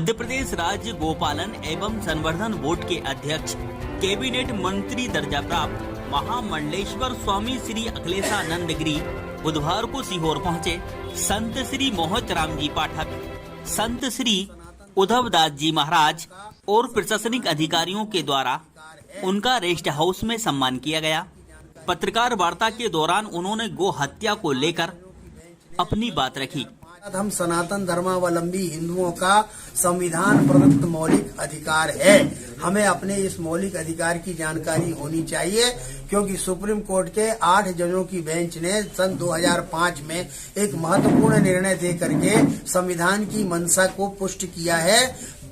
मध्य प्रदेश राज्य गोपालन एवं संवर्धन बोर्ड के अध्यक्ष, कैबिनेट मंत्री दर्जा प्राप्त महामंडलेश्वर स्वामी श्री अखिलेशानंद गिरी बुधवार को सीहोर पहुंचे। संत श्री मोहत राम जी पाठक, संत श्री उद्धव दास जी महाराज और प्रशासनिक अधिकारियों के द्वारा उनका रेस्ट हाउस में सम्मान किया गया। पत्रकार वार्ता के दौरान उन्होंने गो हत्या को लेकर अपनी बात रखी। हम सनातन धर्मावलंबी हिंदुओं का संविधान प्रदत्त मौलिक अधिकार है। हमें अपने इस मौलिक अधिकार की जानकारी होनी चाहिए, क्योंकि सुप्रीम कोर्ट के 8 जजों की बेंच ने सन 2005 में एक महत्वपूर्ण निर्णय दे करके संविधान की मंशा को पुष्ट किया है।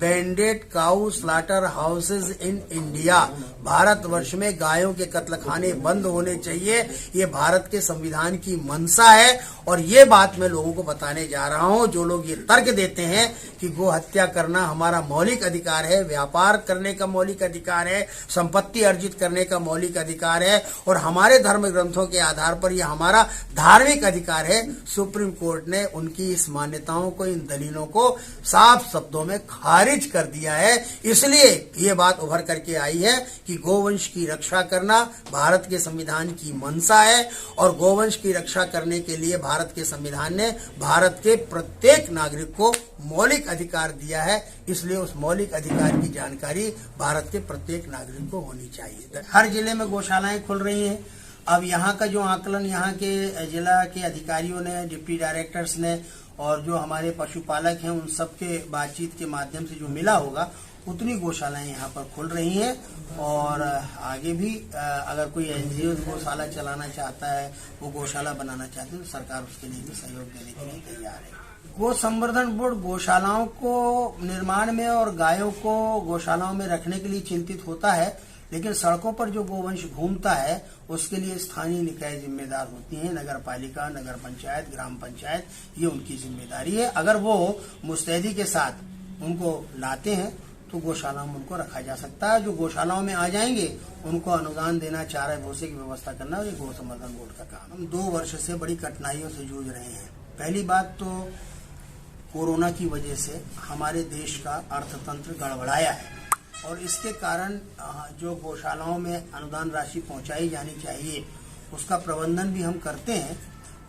Banded cow slaughter houses in India, भारतवर्ष में गायों के कत्लखाने बंद होने चाहिए। ये भारत के संविधान की मंशा है और ये बात मैं लोगों को बताने जा रहा हूँ। जो लोग ये तर्क देते हैं कि गो हत्या करना हमारा मौलिक अधिकार है, व्यापार करने का मौलिक अधिकार है, संपत्ति अर्जित करने का मौलिक अधिकार है और हमारे धर्म ग्रंथों के आधार पर यह हमारा धार्मिक अधिकार है, सुप्रीम कोर्ट ने उनकी इस मान्यताओं को, इन दलीलों को साफ शब्दों में खारिज कर दिया है। इसलिए ये बात उभर करके आई है कि गोवंश की रक्षा करना भारत के संविधान की मंशा है और गोवंश की रक्षा करने के लिए भारत के संविधान ने भारत के प्रत्येक नागरिक को मौलिक अधिकार दिया है। इसलिए उस मौलिक अधिकार की जानकारी भारत के प्रत्येक नागरिक को होनी चाहिए। हर जिले में गौशालाएं खुल रही हैं। अब यहाँ का जो आकलन यहाँ के जिला के अधिकारियों ने, डिप्टी डायरेक्टर्स ने और जो हमारे पशुपालक हैं उन सब के बातचीत के माध्यम से जो मिला होगा, उतनी गौशालाएं यहाँ पर खुल रही हैं और आगे भी अगर कोई एनजीओ गौशाला चलाना चाहता है, वो गौशाला बनाना चाहते हैं, तो सरकार उसके लिए भी सहयोग देने के लिए तैयार है। गो संवर्धन बोर्ड गौशालाओं को निर्माण में और गायों को गौशालाओं में रखने के लिए चिंतित होता है, लेकिन सड़कों पर जो गोवंश घूमता है उसके लिए स्थानीय निकाय जिम्मेदार होती हैं। नगर पालिका, नगर पंचायत, ग्राम पंचायत, ये उनकी जिम्मेदारी है। अगर वो मुस्तैदी के साथ उनको लाते हैं तो गौशालाओं में उनको रखा जा सकता है। जो गौशालाओं में आ जाएंगे उनको अनुदान देना, चारा भूसे की व्यवस्था करना, ये गौ संवर्धन बोर्ड का काम। हम 2 वर्ष से बड़ी कठिनाइयों से जूझ रहे हैं। पहली बात तो कोरोना की वजह से हमारे देश का अर्थतंत्र गड़बड़ाया है और इसके कारण जो गौशालाओं में अनुदान राशि पहुंचाई जानी चाहिए उसका प्रबंधन भी हम करते हैं।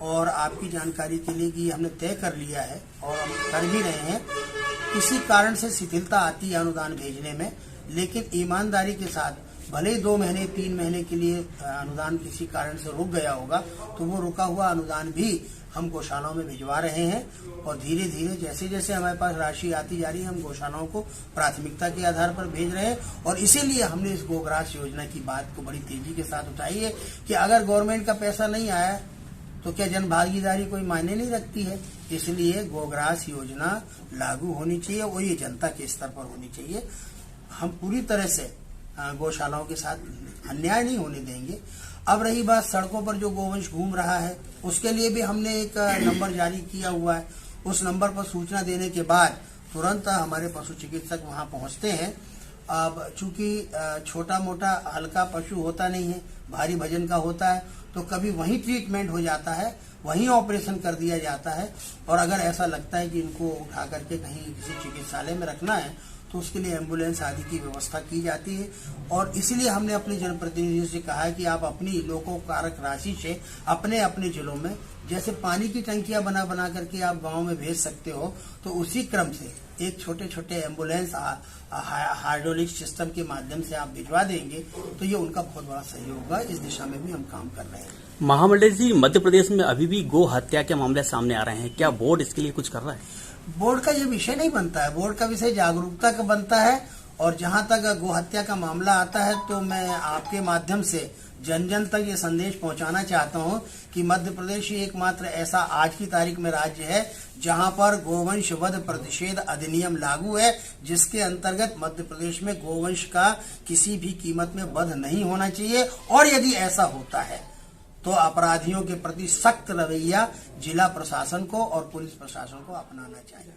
और आपकी जानकारी के लिए कि हमने तय कर लिया है और हम कर भी रहे हैं। किसी कारण से शिथिलता आती है अनुदान भेजने में, लेकिन ईमानदारी के साथ भले ही 2 महीने 3 महीने के लिए अनुदान किसी कारण से रुक गया होगा, तो वो रुका हुआ अनुदान भी हम गौशालाओं में भिजवा रहे हैं और धीरे धीरे जैसे जैसे हमारे पास राशि आती जा रही है, हम गौशालाओं को प्राथमिकता के आधार पर भेज रहे हैं। और इसीलिए हमने इस गोग्रास योजना की बात को बड़ी तेजी के साथ उठाई है कि अगर गवर्नमेंट का पैसा नहीं आया तो क्या जन भागीदारी कोई मायने नहीं रखती है। इसलिए गोग्रास योजना लागू होनी चाहिए और ये जनता के स्तर पर होनी चाहिए। हम पूरी तरह से गौशालाओं के साथ अन्याय नहीं होने देंगे। अब रही बात सड़कों पर जो गोवंश घूम रहा है, उसके लिए भी हमने एक नंबर जारी किया हुआ है। उस नंबर पर सूचना देने के बाद तुरंत हमारे पशु चिकित्सक वहां पहुंचते हैं। अब चूंकि छोटा मोटा हल्का पशु होता नहीं है, भारी वजन का होता है, तो कभी वहीं ट्रीटमेंट हो जाता है, वहीं ऑपरेशन कर दिया जाता है। और अगर ऐसा लगता है कि इनको उठा करके कहीं किसी चिकित्सालय में रखना है तो उसके लिए एम्बुलेंस आदि की व्यवस्था की जाती है। और इसलिए हमने अपने जनप्रतिनिधियों से कहा है कि आप अपनी लोकोपकारक राशि से अपने अपने जिलों में जैसे पानी की टंकियां बना बना करके आप गांव में भेज सकते हो, तो उसी क्रम से एक छोटे छोटे एम्बुलेंस हाइड्रोलिक सिस्टम के माध्यम से आप भिजवा देंगे तो ये उनका बहुत बड़ा सहयोग होगा। इस दिशा में भी हम काम कर रहे हैं। महामंडल जी, मध्य प्रदेश में अभी भी गो हत्या के मामले सामने आ रहे हैं, क्या बोर्ड इसके लिए कुछ कर रहा है? बोर्ड का ये विषय नहीं बनता है, बोर्ड का विषय जागरूकता का बनता है। और जहां तक गो हत्या का मामला आता है तो मैं आपके माध्यम से जन जन तक ये संदेश पहुंचाना चाहता हूं कि मध्य प्रदेश ही एकमात्र ऐसा आज की तारीख में राज्य है जहां पर गोवंश वध प्रतिषेध अधिनियम लागू है, जिसके अंतर्गत मध्य प्रदेश में गोवंश का किसी भी कीमत में वध नहीं होना चाहिए। और यदि ऐसा होता है तो अपराधियों के प्रति सख्त रवैया जिला प्रशासन को और पुलिस प्रशासन को अपनाना चाहिए।